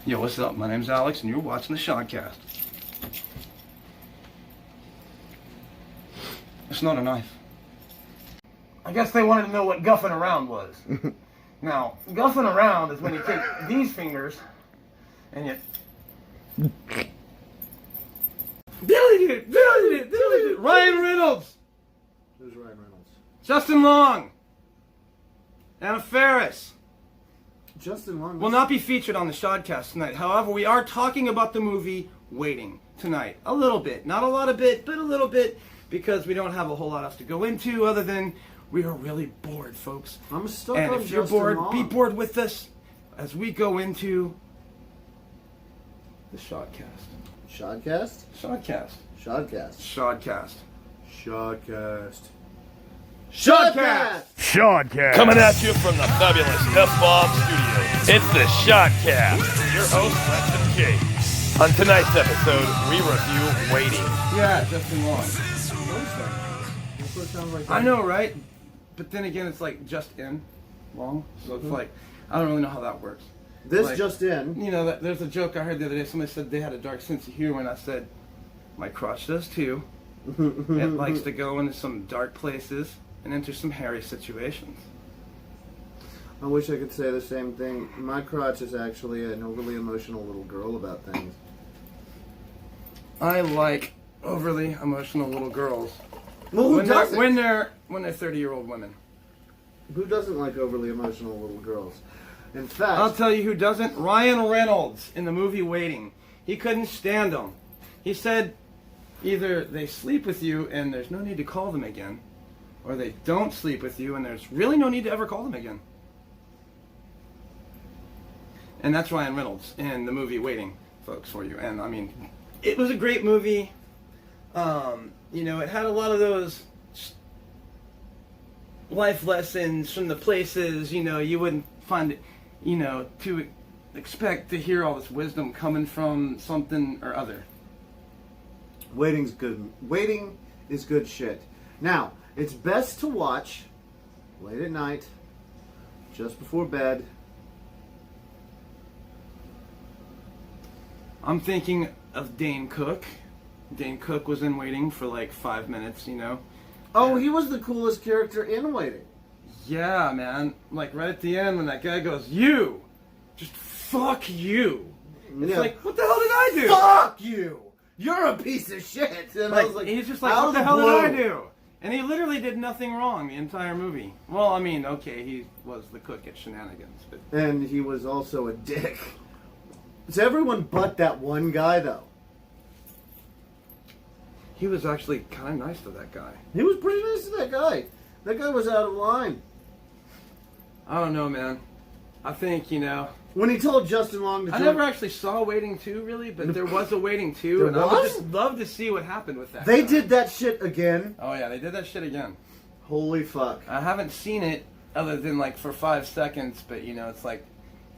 Yo, what's up? My name's Alex, and you're watching the Shodcast. It's not a knife. I guess they wanted to know what guffing around was. Now, guffing around is when you take these fingers and you... Dilly-doo. Ryan Reynolds. Who's Ryan Reynolds? Justin Long. Anna Faris. Justin Long Will not be featured on the Shodcast tonight. However, we are talking about the movie Waiting tonight. A little bit. Not a lot of bit, but a little bit. Because we don't have a whole lot else to go into other than we are really bored, folks. I'm stuck and on if you're Justin bored, Long. be bored with us as we go into the Shodcast. Shodcast? Shodcast. Shodcast. Shodcast. Shodcast. Shodcast! Shodcast. Coming at you from the fabulous F-Bomb Studios, it's the Shodcast with your host, Lex and Jake. On tonight's episode, we review Waiting. Yeah, Justin Long. That's what it sounds like. I know, right? But then again, it's like just in long. So it's like, I don't really know how that works. This like, just in. You know, there's a joke I heard the other day. Somebody said they had a dark sense of humor, and I said, my crotch does too. It likes to go into some dark places and enter some hairy situations. I wish I could say the same thing. My crotch is actually an overly emotional little girl about things. I like overly emotional little girls. Well, who when doesn't? they're 30-year-old women. Who doesn't like overly emotional little girls? In fact, I'll tell you who doesn't. Ryan Reynolds in the movie Waiting. He couldn't stand them. He said either they sleep with you and there's no need to call them again, or they don't sleep with you and there's really no need to ever call them again. And that's Ryan Reynolds in the movie Waiting, folks, for you. And I mean, it was a great movie. You know, it had a lot of those life lessons from the places, you know, you wouldn't find it, you know, to expect to hear all this wisdom coming from something or other. Waiting's good. Waiting is good shit. Now, it's best to watch late at night, just before bed. I'm thinking of Dane Cook. Dane Cook was in Waiting for like 5 minutes, you know. Oh, he was the coolest character in Waiting. Yeah, man. Like right at the end when that guy goes, you! Just fuck you! It's Yeah. like, what the hell did I do? Fuck you! You're a piece of shit! And I was like, he's just like, out what of the hell blue. did I do? And he literally did nothing wrong the entire movie. Well, I mean, okay, he was the cook at Shenanigans, but And he was also a dick. It's everyone but that one guy, though. he was actually kind of nice to that guy. He was pretty nice to that guy. That guy was out of line. I don't know, man. I think, you know, When he told Justin Long to I join... never actually saw Waiting 2, really, but there was a Waiting 2, There and I would was? just love to see what happened with that They guy. did that shit again. Oh, yeah, they did that shit again. Holy fuck. I haven't seen it other than, like, for 5 seconds, but, you know, it's like,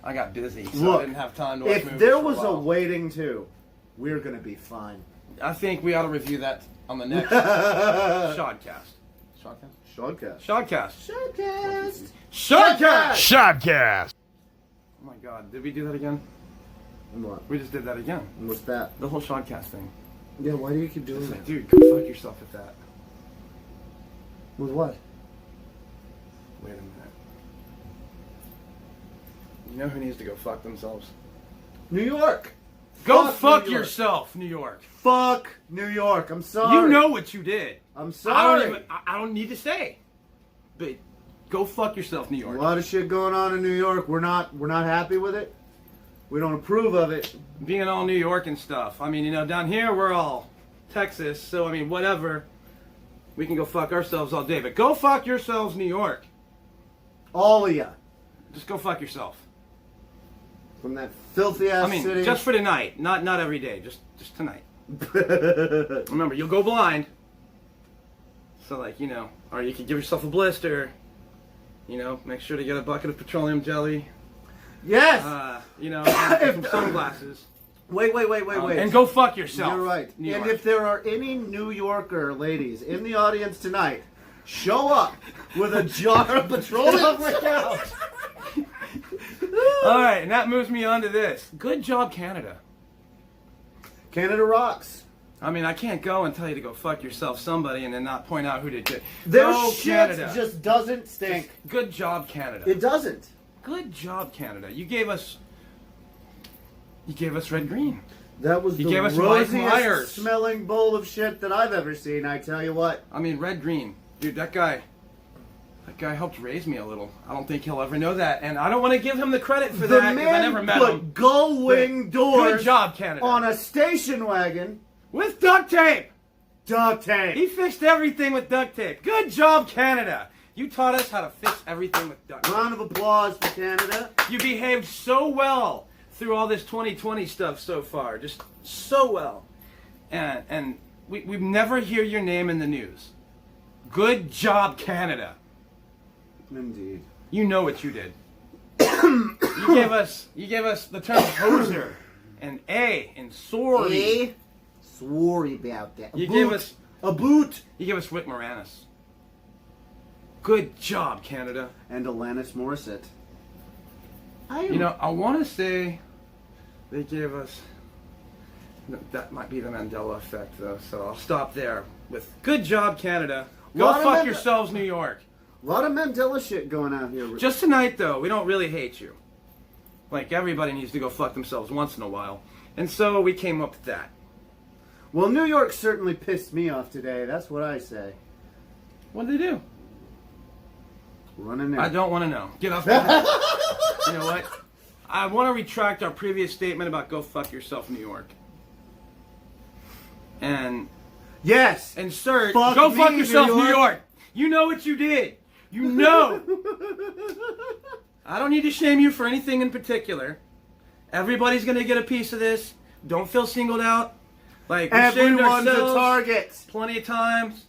I got busy, so Look, I didn't have time to watch If movies there for was a while. Waiting 2, we're gonna be fine. I think we ought to review that on the next Shodcast. Shodcast? Shodcast. Shodcast. Shodcast. Shodcast! Shodcast. Oh my god, did we do that again? And what? We just did that again. And what's that? The whole Shodcast thing. Yeah, why do you keep doing It's that? like, dude, go fuck yourself with that. With what? Wait a minute. You know who needs to go fuck themselves? New York. Go Fuck fuck New York. yourself, New York. Fuck New York. I'm sorry. You know what you did. I'm I sorry. I don't need to say. But go fuck yourself, New A York. lot of shit going on in New York. We're not happy with it. We don't approve of it. Being all New York and stuff. I mean, you know, down here we're all Texas, so I mean, whatever. We can go fuck ourselves all day. But go fuck yourselves, New York. All of ya. Just go fuck yourself. From that filthy ass I mean, city. just for tonight. Not every day. Just tonight. Remember, you'll go blind. So, like, you know, or you could give yourself a blister. You know, make sure to get a bucket of petroleum jelly. Yes. You know, and some sunglasses. Wait. And go fuck yourself. You're right. New And York. if there are any New Yorker ladies in the audience tonight, show up with a jar of petroleum. Don't freak out. All right, and that moves me on to this. Good job, Canada. Canada rocks. I mean, I can't go and tell you to go fuck yourself, somebody, and then not point out who did good. Their Go, shit Canada. just doesn't stink. Good job, Canada. It doesn't. Good job, Canada. You gave us red green. That was You the gave us Mike rosiest Myers. smelling bowl of shit that I've ever seen, I tell you what. I mean, red green. Dude, that guy helped raise me a little. I don't think he'll ever know that, and I don't want to give him the credit for The that because I never man met put him. gull wing doors Good job, Canada. on a station wagon. With duct tape. Duct tape. He fixed everything with duct tape. Good job, Canada. You taught us how to fix everything with duct tape. Round of applause for Canada. You behaved so well through all this 2020 stuff so far. Just so well. And we never hear your name in the news. Good job, Canada. Indeed. You know what you did. you gave us the term hoser and A and sorry. Sorry about that. You gave us a boot. You gave us Whit Moranis. Good job, Canada. And Alanis Morissette. You know, I want to say they gave us. That might be the Mandela effect, though. So I'll stop there with good job, Canada. Go fuck yourselves, New York. A lot of Mandela shit going on here. Just tonight, though, we don't really hate you. Like, everybody needs to go fuck themselves once in a while. And so we came up with that. Well, New York certainly pissed me off today. That's what I say. What did they do? Running in. I don't want to know. Get off my head. You know what? I want to retract our previous statement about go fuck yourself, New York. And yes. insert Fuck go me, fuck yourself, New New York. York. You know what you did. You know. I don't need to shame you for anything in particular. Everybody's going to get a piece of this. Don't feel singled out. Like, we shamed Everyone's a ourselves target. plenty of times.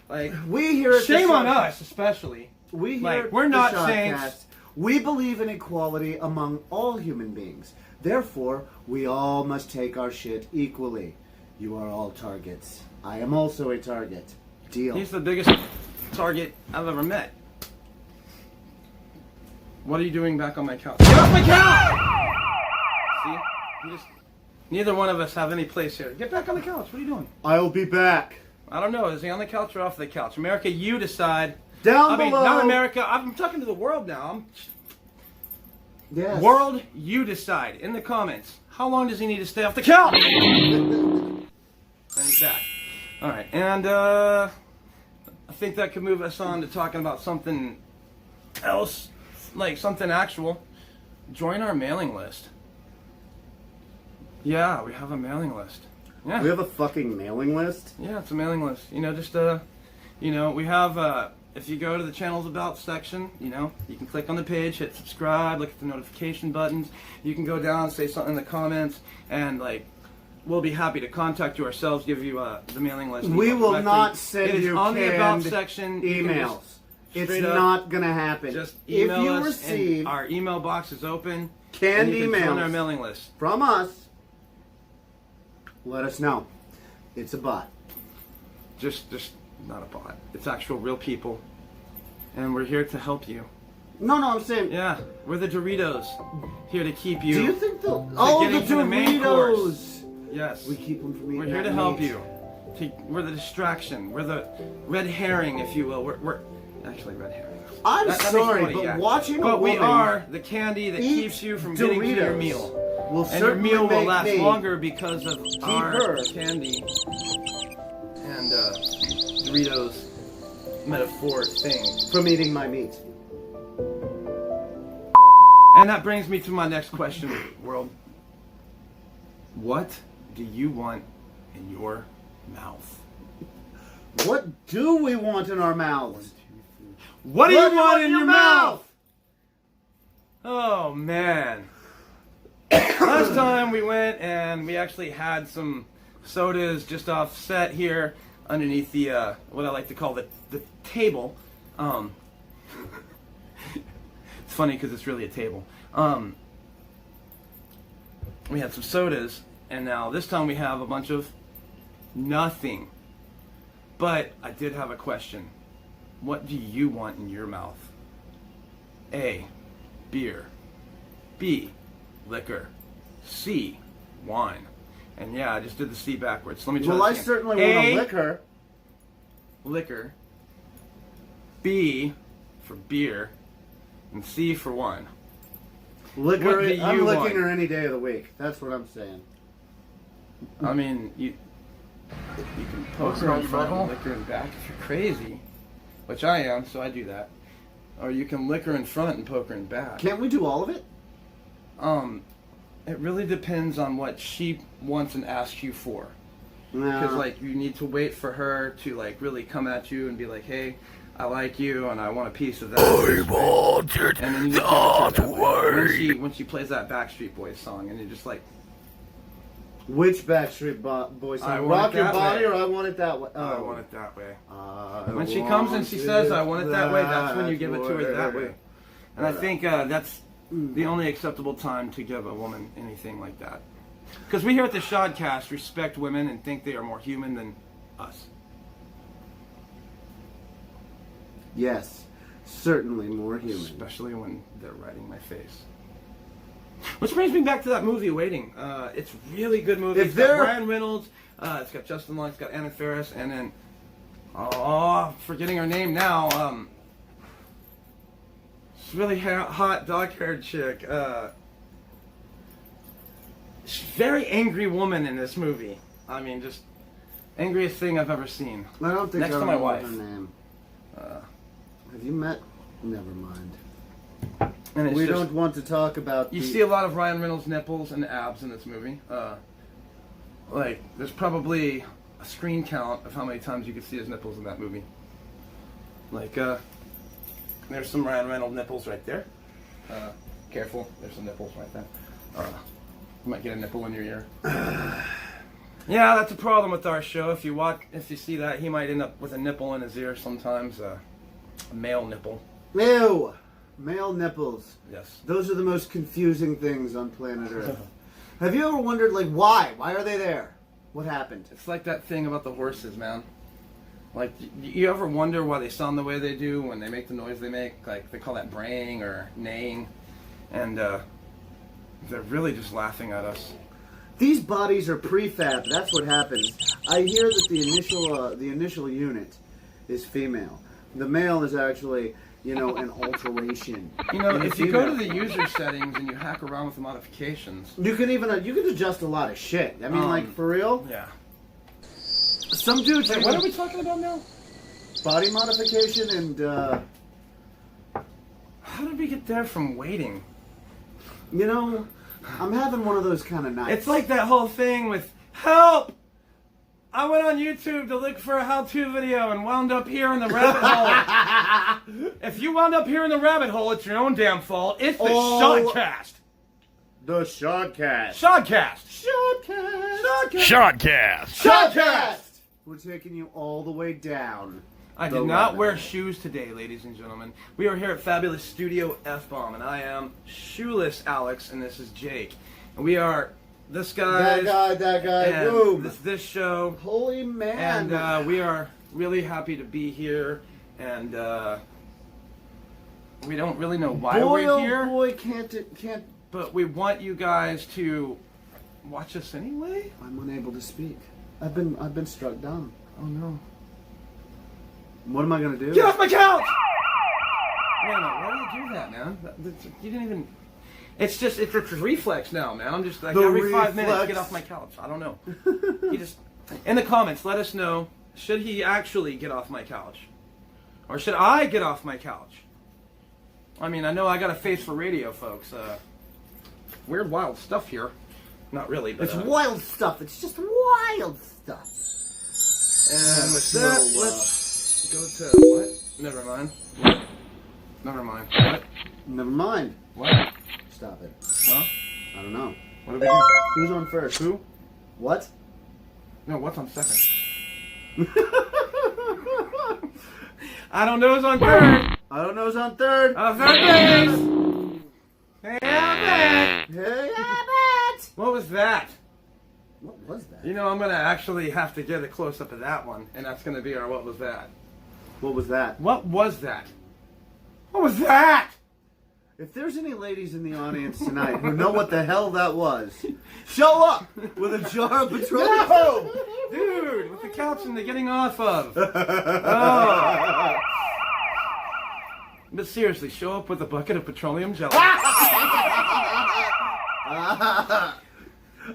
Like, We here at shame the on Shodcast- us, especially. We here Like, at we're the not Shodcast, saints. We believe in equality among all human beings. Therefore, we all must take our shit equally. You are all targets. I am also a target. Deal. He's the biggest target I've ever met. What are you doing back on my couch? Get off my couch! See? Neither one of us have any place here. Get back on the couch. What are you doing? I'll be back. I don't know. Is he on the couch or off the couch? America, you decide. Down I mean, below. not America. I'm talking to the world now. Yes. World, you decide. In the comments. How long does he need to stay off the couch? And he's back. All right. And I think that could move us on to talking about something else. Like something actual. Join our mailing list. Yeah, we have a mailing list. Yeah. We have a fucking mailing list? Yeah, it's a mailing list. You know, just we have if you go to the channel's about section, you know, you can click on the page, hit subscribe, look at the notification buttons. You can go down, say something in the comments, and like we'll be happy to contact you ourselves, give you the mailing list. We will directly. not send It is you on the about canned section. You can emails. just It's straight up not gonna happen. Just if email you us, receive and our email box is open. canned and you can join emails our mailing list. from us, let us know. It's a bot. Just not a bot. It's actual real people, and we're here to help you. No, I'm saying. Yeah, we're the Doritos, here to keep you. Do you think the getting to the main Doritos? Yes. We keep them from eating. We're here that to help meat. you. We're the distraction. We're the red herring, if you will. We're actually red herring. I'm That makes sorry, funny, but yeah. watching a But we woman are the candy that eat keeps you from getting to your Doritos meal. will And your certainly meal will make last me longer because of our her. candy and Doritos metaphor thing. from eating my meat. And that brings me to my next question, world. What do you want in your mouth? What do we want in our mouths? What do you want in your mouth? Oh, man. Last time we went and we actually had some sodas just offset here underneath the, what I like to call the table. It's funny because it's really a table. We had some sodas, and now this time we have a bunch of nothing. But I did have a question. What do you want in your mouth? A, beer. B, liquor. C, wine. And yeah, I just did the C backwards. Let me try Well, I this again. certainly want A, a liquor. liquor. B for beer. And C for wine. Liquor. What do I'm you licking want? her any day of the week. That's what I'm saying. I mean, you can poke her in front and lick her in back if you're crazy. Which I am, so I do that. Or you can lick her in front and poke her in back. Can't we do all of it? It really depends on what she wants and asks you for. Because, No. like, you need to wait for her to, like, really come at you and be like, hey, I like you and I want a piece of that. I want it And then you just that give it to her way. when she plays that Backstreet Boys song and you're just like, Which Backstreet Boys I song? want Rock it Your that Body way. or I Want It That Way? I want it that way. I When she comes and she says, I want it that way, that's when you give it to her that way. way. And I think that's the only acceptable time to give a woman anything like that. Because we here at the Shodcast respect women and think they are more human than us. Yes, certainly more human. Especially when they're riding my face. Which brings me back to that movie, Waiting. It's a really good movie. If It's got they're- Ryan Reynolds, it's got Justin Long, it's got Anna Faris, and then, forgetting her name now, this really hot, dark-haired chick. She's a very angry woman in this movie. I mean, just angriest thing I've ever seen. I don't think Next I to my know wife. her name. Have you met? Never mind. And it's We just, don't want to talk about. You see a lot of Ryan Reynolds' nipples and abs in this movie. Like, there's probably a screen count of how many times you could see his nipples in that movie. Like, there's some Ryan Reynolds nipples right there. Careful, there's some nipples right there. You might get a nipple in your ear. Yeah, that's a problem with our show. If you see that, he might end up with a nipple in his ear sometimes. A male nipple. Ew! Male nipples. Yes. Those are the most confusing things on planet Earth. Have you ever wondered, like, why? Why are they there? What happened? It's like that thing about the horses, man. Like, you ever wonder why they sound the way they do when they make the noise they make? Like, they call that braying or neighing. And, they're really just laughing at us. These bodies are prefab. That's what happens. I hear that the initial unit is female. The male is actually, an alteration. You know, in the if you go to female. the user settings and you hack around with the modifications... You can even you can adjust a lot of shit. I mean, like, for real. Yeah. Some dudes. Wait, what are we talking about now? Body modification and. How did we get there from waiting? I'm having one of those kind of nights. It's like that whole thing with, help! I went on YouTube to look for a how-to video and wound up here in the rabbit hole. If you wound up here in the rabbit hole, it's your own damn fault. It's the Shodcast. the Shodcast. Shodcast. Shodcast. Shodcast. Shodcast. We're taking you all the way down. I The did not rabbit wear hole. shoes today, ladies and gentlemen. We are here at Fabulous Studio F-Bomb, and I am Shoeless Alex, and this is Jake. And we are this guy, That guy, and boom. this show, Holy man. and we are really happy to be here, and we don't really know why boy, we're oh here, boy, can't. but we want you guys to watch us anyway. I'm unable to speak. I've been struck dumb. Oh no. What am I gonna do? Get off my couch! Wait a minute, why do you do that, man? You didn't even... It's a reflex now, man. I'm just like, The every 5 minutes, reflex. get off my couch. I don't know. He just... In the comments, let us know, should he actually get off my couch? Or should I get off my couch? I mean, I know I got a face for radio, folks. Weird, wild stuff here. Not really, but... It's wild stuff. It's just wild stuff. And with So, that, let's go to... What? Never mind. What? Never mind. What? Never mind. What? Stop it. Huh? I don't know. What do we do? Who's on first? Who? What? No, what's on second? I don't know who's on third. I don't know who's on third. Third base. Hey, Albert. Hey, Abbott! What was that? What was that? You know, I'm gonna actually have to get a close up of that one, and that's gonna be our what was that? What was that? What was that? What was that? If there's any ladies in the audience tonight who know what the hell that was, show up with a jar of petroleum. No! Dude, with the caption they're getting off of. Oh. But seriously, show up with a bucket of petroleum jelly.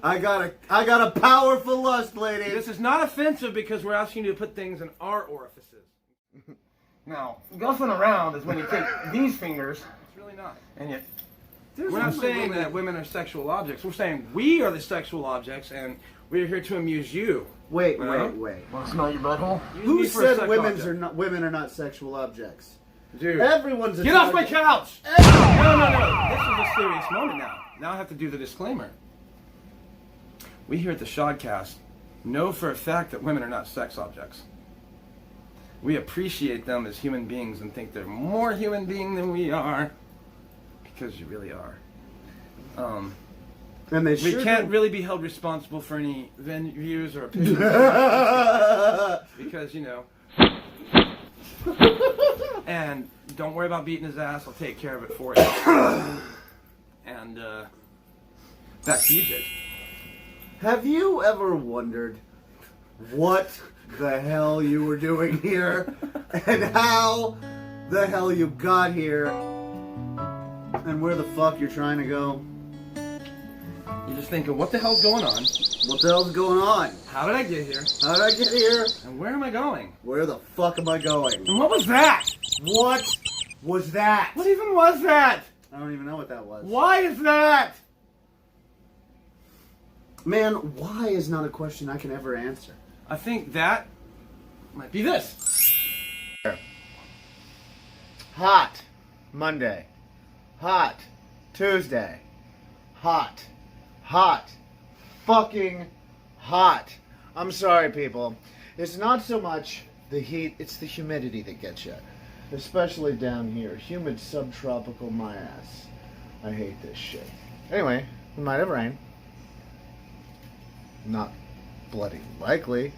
I got a powerful lust, lady. This is not offensive because we're asking you to put things in our orifices. Now, guffing around is when you take these fingers. It's really not. And yet, we're not saying that women are sexual objects. We're saying we are the sexual objects, and we're here to amuse you. Wait. Want to smell your butthole? Who said women are not sexual objects? Dude. Everyone's a Get off my target. couch! No. This is a serious moment now. Now I have to do the disclaimer. We here at the Shodcast know for a fact that women are not sex objects. We appreciate them as human beings and think they're more human being than we are. Because you really are. And they We can't really be held responsible for any views or opinions. Because, you know. And don't worry about beating his ass. I'll take care of it for you. And, back to you, Jake. Have you ever wondered what the hell you were doing here and how the hell you got here and where the fuck you're trying to go? You're just thinking, what the hell's going on? What the hell's going on? How did I get here? How did I get here? And where am I going? Where the fuck am I going? And what was that? What was that? What even was that? I don't even know what that was. Why is that? Man, why is not a question I can ever answer. I think that might be this. Hot Monday. Hot Tuesday. Hot. Hot. Fucking hot. I'm sorry, people. It's not so much the heat, it's the humidity that gets you. Especially down here. Humid subtropical my ass. I hate this shit. Anyway, we might have rain. Not bloody likely,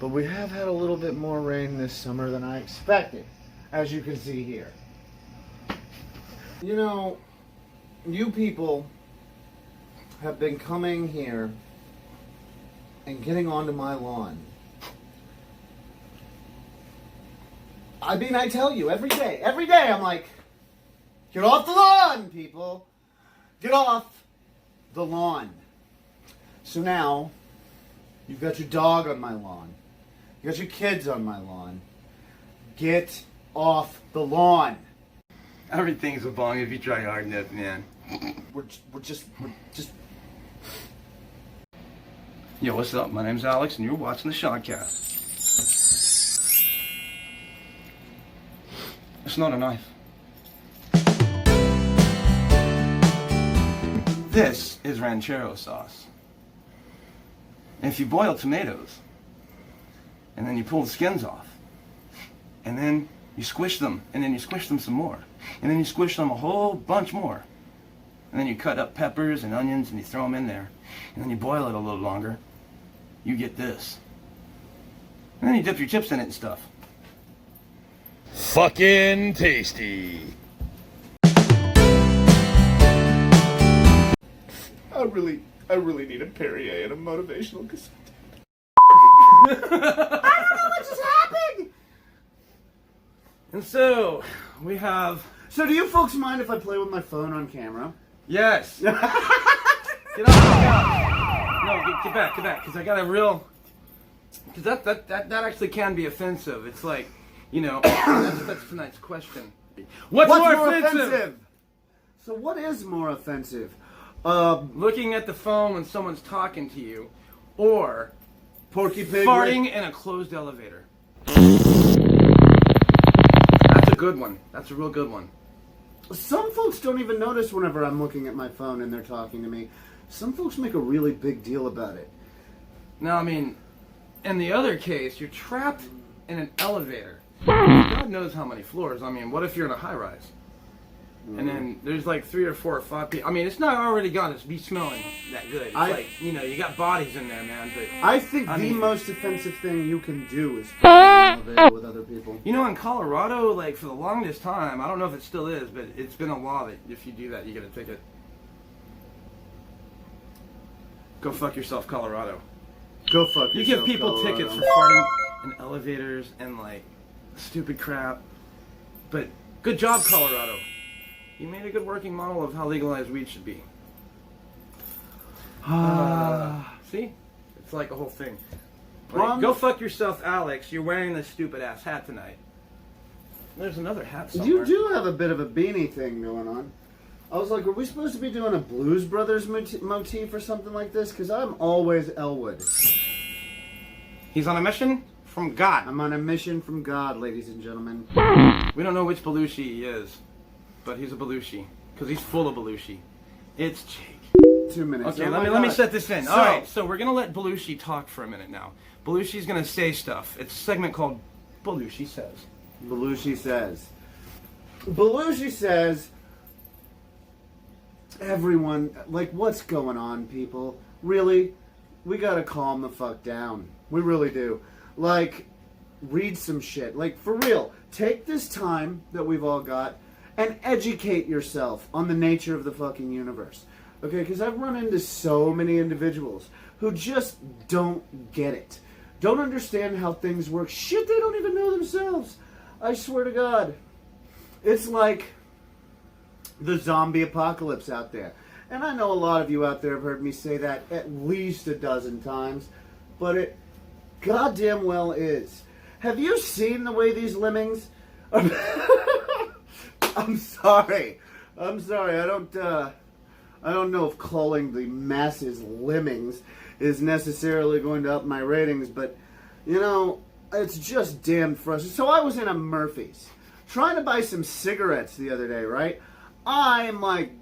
but we have had a little bit more rain this summer than I expected, as you can see here. You know, you people have been coming here and getting onto my lawn. I mean, I tell you, every day I'm like, get off the lawn, people. Get off the lawn. So now, you've got your dog on my lawn. You got your kids on my lawn. Get off the lawn. Everything's a bong if you try hard enough, man. We're just. Yo, what's up? My name's Alex, and you're watching the Shodcast. It's not a knife. This is ranchero sauce. And if you boil tomatoes, and then you pull the skins off, and then you squish them, and then you squish them some more, and then you squish them a whole bunch more, and then you cut up peppers and onions and you throw them in there, and then you boil it a little longer, you get this. And then you dip your chips in it and stuff. Fucking tasty. I really need a Perrier and a motivational cassette. I don't know what just happened! And so, we have... So do you folks mind if I play with my phone on camera? Yes! Get off the couch! No, get back, because I got a real... Because that actually can be offensive. It's like, you know, that's tonight's question. What's more offensive? So what is more offensive? Looking at the phone when someone's talking to you, or Porky Pig farting in a closed elevator. That's a good one. That's a real good one. Some folks don't even notice whenever I'm looking at my phone and they're talking to me. Some folks make a really big deal about it. Now, I mean, in the other case, you're trapped in an elevator. God knows how many floors. I mean, what if you're in a high-rise? And then there's like 3 or 4 or 5 people. I mean, it's not already gonna be smelling that good. It's like, you got bodies in there, man. But I think the most offensive thing you can do is fucking in an elevator with other people. You know, in Colorado, like for the longest time, I don't know if it still is, but it's been a law that if you do that, you get a ticket. Go fuck yourself, Colorado. Go fuck yourself, You give people Colorado. tickets for farting in elevators and like stupid crap. But good job, Colorado. You made a good working model of how legalized weed should be. See? It's like a whole thing. Like, go fuck yourself, Alex. You're wearing this stupid ass hat tonight. There's another hat somewhere. You do have a bit of a beanie thing going on. I was like, are we supposed to be doing a Blues Brothers motif or something like this? Because I'm always Elwood. He's on a mission from God. I'm on a mission from God, ladies and gentlemen. We don't know which Belushi he is, but he's a Belushi. Because he's full of Belushi. It's Jake. 2 minutes. Okay, Oh let my me God. set this in. So- Alright, so we're going to let Belushi talk for a minute now. Belushi's going to say stuff. It's a segment called Belushi Says. Belushi says. Belushi says, everyone, like, what's going on, people? Really? We gotta calm the fuck down. We really do. Like, read some shit. Like, for real, take this time that we've all got and educate yourself on the nature of the fucking universe. Okay, because I've run into so many individuals who just don't get it. Don't understand how things work. Shit, they don't even know themselves. I swear to God. It's like the zombie apocalypse out there. And I know a lot of you out there have heard me say that at least a dozen times, but it goddamn well is. Have you seen the way these lemmings are... I'm sorry. I don't know if calling the masses lemmings is necessarily going to up my ratings, but, you know, it's just damn frustrating. So I was in a Murphy's trying to buy some cigarettes the other day, right? I'm like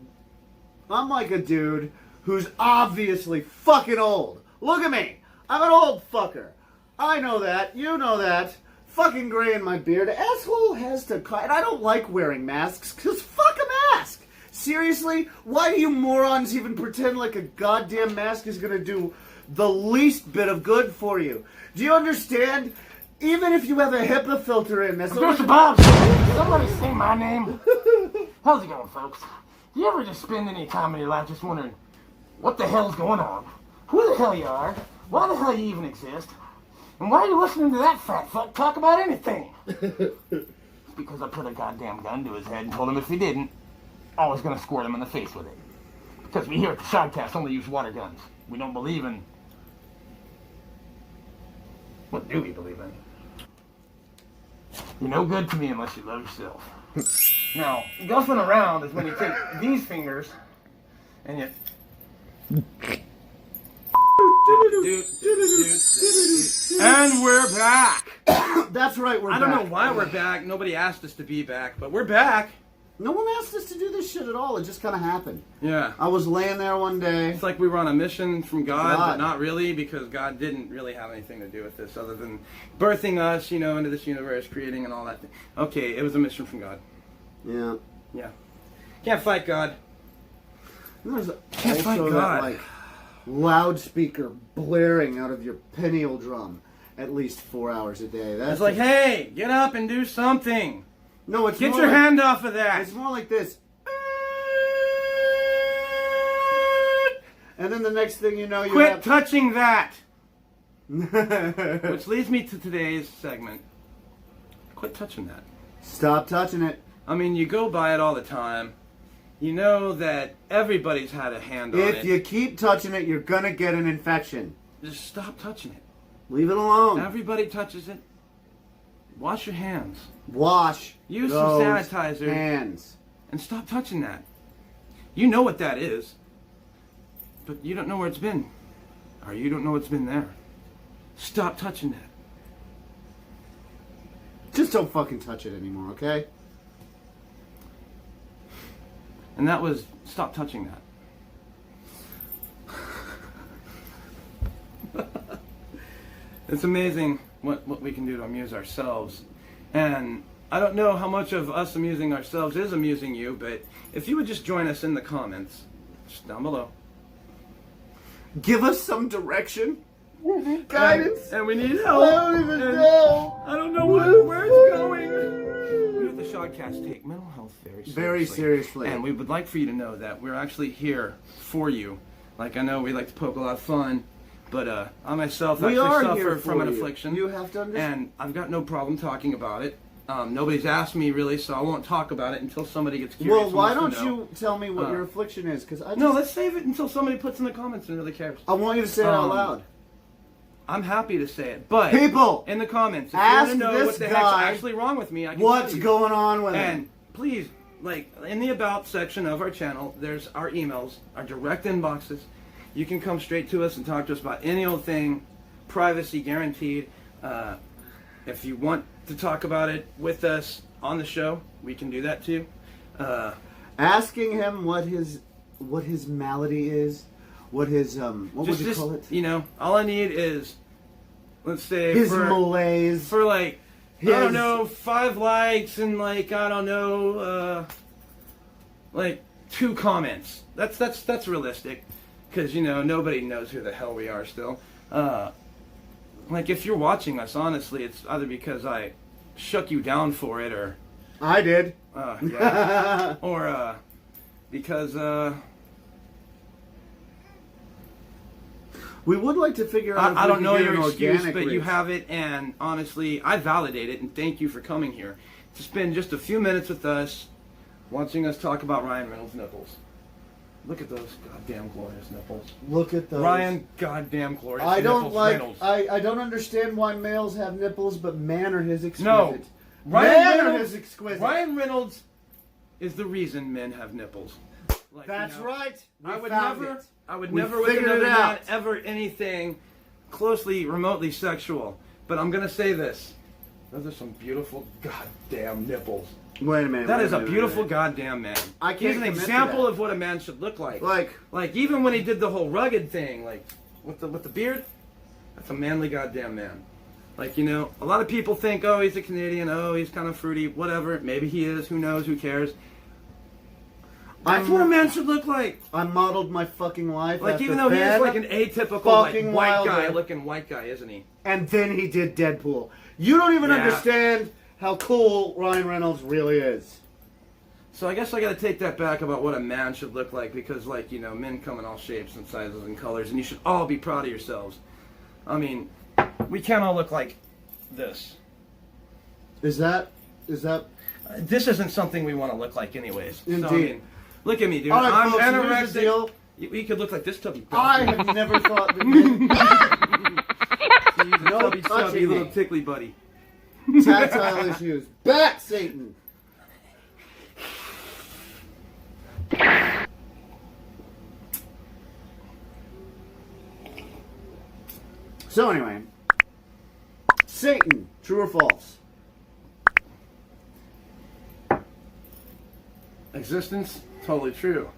a dude who's obviously fucking old. Look at me. I'm an old fucker. I know that. You know that. Fucking gray in my beard. Asshole has to cut. And I don't like wearing masks, because fuck a mask. Seriously? Why do you morons even pretend like a goddamn mask is going to do the least bit of good for you? Do you understand? Even if you have a HIPAA filter in, that's Mr. Bob, somebody say my name. How's it going, folks? Do you ever just spend any time in your life just wondering, what the hell's going on? Who the hell you are? Why the hell you even exist? And why are you listening to that fat fuck talk about anything? It's because I put a goddamn gun to his head and told him if he didn't, I was going to squirt him in the face with it. Because we here at the Shodcast only use water guns. We don't believe in... What do we believe in? You're no good to me unless you love yourself. Now, guffing around is when you take these fingers and you... And we're back. That's right, we're I back. don't know why we're back. Nobody asked us to be back, but we're back. No one asked us to do this shit at all. It just kind of happened. Yeah. I was laying there one day. It's like we were on a mission from God, God. but not really, because God didn't really have anything to do with this other than birthing us, you know, into this universe, creating and all that thing. Okay, it was a mission from God. Yeah. Yeah. Can't fight God. And there's Can't fight also God. that, like, loudspeaker blaring out of your pineal drum at least 4 hours a day. That's It's like, hey, get up and do something. no, it's Get more your like, hand off of that. It's more like this. And then the next thing you know, you Quit have... touching that. Which leads me to today's segment. Quit touching that. Stop touching it. I mean, you go by it all the time. You know that everybody's had a hand on it. If you keep touching it, you're gonna get an infection. Just stop touching it. Leave it alone. Everybody touches it. Wash your hands. Wash Use some those sanitizer. hands. And stop touching that. You know what that is. But you don't know where it's been. Or you don't know what's been there. Stop touching that. Just don't fucking touch it anymore, okay? And that was, stop touching that. It's amazing what we can do to amuse ourselves. And I don't know how much of us amusing ourselves is amusing you, but if you would just join us in the comments, just down below. Give us some direction. Guidance. And we need help. I don't even know. I don't know where it's going. We at the Shodcast take mental health very seriously. And we would like for you to know that we're actually here for you. Like, I know we like to poke a lot of fun, but I myself We actually are suffer here from for an you. affliction. You have to understand. And I've got no problem talking about it. Nobody's asked me really, so I won't talk about it until somebody gets curious. Well, and why wants don't to know. you tell me what your affliction is? Because I No, let's save it until somebody puts in the comments and really cares. I want you to say it out loud. I'm happy to say it, but People, in the comments, if ask you want to know this what the heck's guy actually wrong with me, I can what's tell you. going on with him? And please, like, in the About section of our channel, there's our emails, our direct inboxes. You can come straight to us and talk to us about any old thing, privacy guaranteed. If you want to talk about it with us on the show, we can do that too. Asking him what his malady is, what his what would you call it? You know, all I need is, let's say, His malaise. for like, I don't know, 5 likes and like, I don't know, like 2 comments. That's realistic, because you know nobody knows who the hell we are still. Like, if you're watching us, honestly, it's either because I shook you down for it, or I did. yeah, or because we would like to figure out. I if we don't can know get your an excuse, organic but you reach. have it, and honestly, I validate it, and thank you for coming here to spend just a few minutes with us, watching us talk about Ryan Reynolds' nipples. Look at those goddamn glorious nipples. Look at those. Ryan, goddamn glorious I don't nipples. like. Reynolds. I don't understand why males have nipples, but man are his exquisite. No, Man are his exquisite. Ryan Reynolds is the reason men have nipples. Like, That's you know, right. I would found never, it. I would We never with figured another it man out. ever anything closely, remotely sexual. But I'm gonna say this: those are some beautiful goddamn nipples. Wait a minute. That wait is a minute, beautiful wait goddamn man. I can't He's an commit to example that. of what a man should look like. a minute. Like even when he did the whole rugged thing, like with the beard, that's a manly goddamn man. Like, you know, a lot of people think, oh, he's a Canadian, oh, he's kind of fruity, whatever. Maybe he is. Who knows? Who cares? That's what a man should look like. I modeled my fucking life. Like, after even though he is Ben, like an atypical, like, fucking white Wilder. guy, looking white guy, isn't he? and then he did Deadpool. You don't even Yeah. understand how cool Ryan Reynolds really is. So I guess I gotta take that back about what a man should look like, because, like, you know, men come in all shapes and sizes and colors, and you should all be proud of yourselves. I mean, we can't all look like this. Is that? This isn't something we want to look like anyways. So, I Indeed. mean, look at me, dude. All right, I'm folks, here's anorexic. the deal. We could look like this tubby. I have never thought that men no touching stubby little me. tickly buddy. tactile issues. Back, Satan. So anyway, Satan, true or false? Existence, totally true.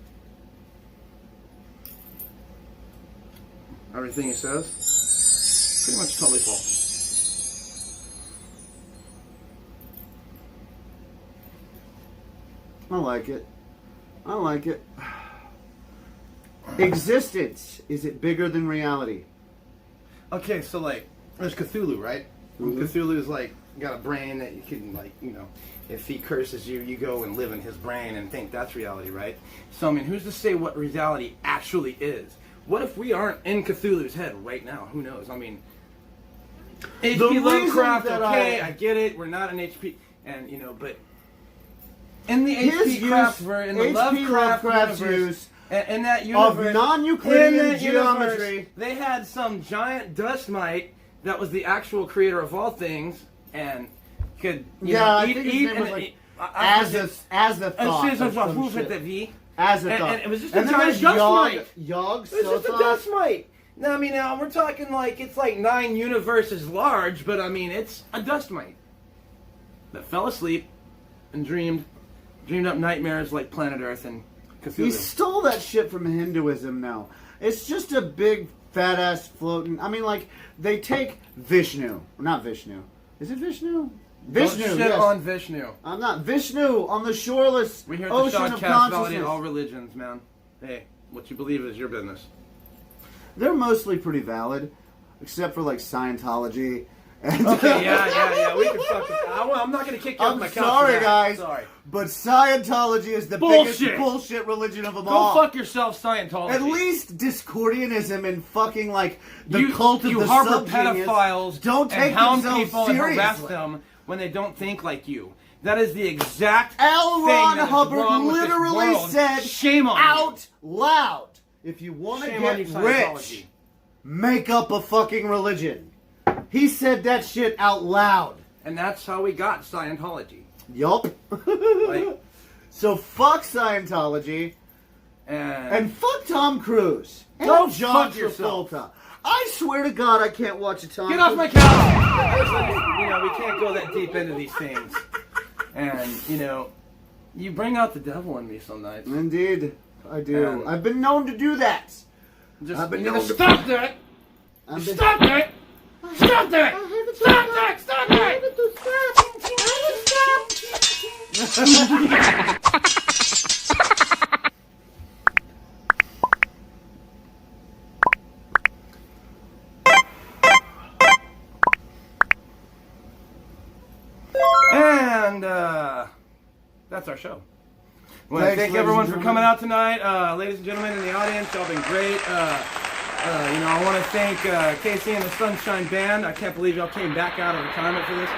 Everything he says, pretty much totally false. I like it. I like it. Existence, is it bigger than reality? Okay, so like, there's Cthulhu, right? Mhm. Cthulhu is like, got a brain that you can, like, you know, if he curses you, you go and live in his brain and think that's reality, right? So, I mean, who's to say what reality actually is? What if we aren't in Cthulhu's head right now? Who knows? I mean, H.P. reason Lovecraft, that okay, I I get it, we're not an H.P., and, you know, but in the His H.P. Craft, in the H.P. Lovecraft Lovecraft's universe, use in that of universe, non-Euclidean in that geometry. universe, they had some giant dust mite that was the actual creator of all things, and could I think his name was like as a thought. or some shit. As a thought. And it was just and a then giant there's dust Yog, mite. Yog, It was just a Sothoth. dust mite. Now, I mean, now we're talking like it's like 9 universes large, but I mean it's a dust mite that fell asleep and dreamed up nightmares like planet Earth and Cthulhu. He stole that shit from Hinduism now. It's just a big fat ass floating. I mean, like, they take Vishnu. Not Vishnu. Is it Vishnu? Vishnu, Don't shit yes. on Vishnu. I'm not. Vishnu on the shoreless We here at the ocean of Shodcast validate consciousness. all religions, man. Hey, what you believe is your business. They're mostly pretty valid, except for like Scientology. And Okay, yeah. We can fuck with that. I'm not gonna kick you off I'm my couch. sorry, for that. guys. Sorry. But Scientology is the Bullshit. biggest bullshit religion of them Go all. fuck yourself, Scientology. At least Discordianism and fucking like the cult of you the harbor subgenius pedophiles don't take and hound themselves people seriously. and harass them when they don't think like you. That is the exact L. thing Ron that is Hubbard wrong with this literally world. said Shame on out loud, if you want to Shame on you, get Scientology. rich, make up a fucking religion. He said that shit out loud. And that's how we got Scientology. Yup. Like, So fuck Scientology and fuck Tom Cruise and Go John fuck yourself. Travolta. I swear to God, I can't watch a Tom. get off my couch! You know, we can't go that deep into these things. And, you know, you bring out the devil in me some nights. Indeed, I do. And- I've been known to do that. Just, I've been you need to known to- stop that! I've been- Stop that! Stop that! Stop that! Stop that! And that's our show. I want to Thanks, thank ladies everyone and for gentlemen. coming out tonight. Ladies and gentlemen in the audience, y'all been great. You know, I want to thank Casey and the Sunshine Band. I can't believe y'all came back out of retirement for this.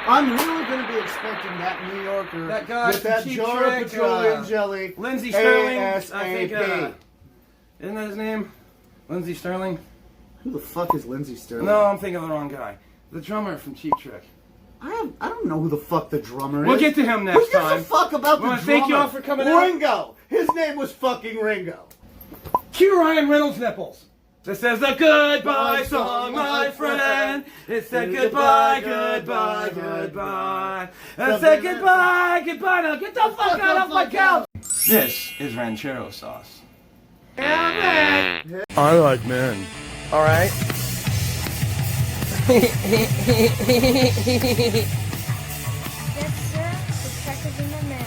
I'm really going to be expecting that New Yorker That guy with from that Cheap jar Trick, of petroleum jelly. Lindsey Sterling, I ASAP. think. Isn't that his name? Lindsey Sterling? Who the fuck is Lindsey Sterling? No, I'm thinking of the wrong guy. The drummer from Cheap Trick. I don't know who the fuck the drummer is. We'll get to him Who next gives time. a fuck about the Wanna drummer? thank you all for coming out. Ringo. His name was fucking Ringo. Cue Ryan Reynolds nipples. This is the goodbye song, my friend. It said goodbye, goodbye, goodbye. It said goodbye, goodbye. Now get the fuck out of my couch. This is ranchero sauce. I like men. All right. Yes, sir. The check is in the mail.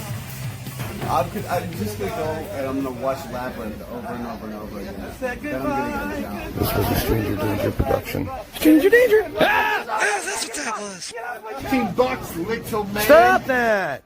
I'm just going to go and I'm going to watch Labyrinth over and over and over again. Said Then I'm going to get a job. This was a Stranger Danger production. Stranger danger. $15, little man. Stop that.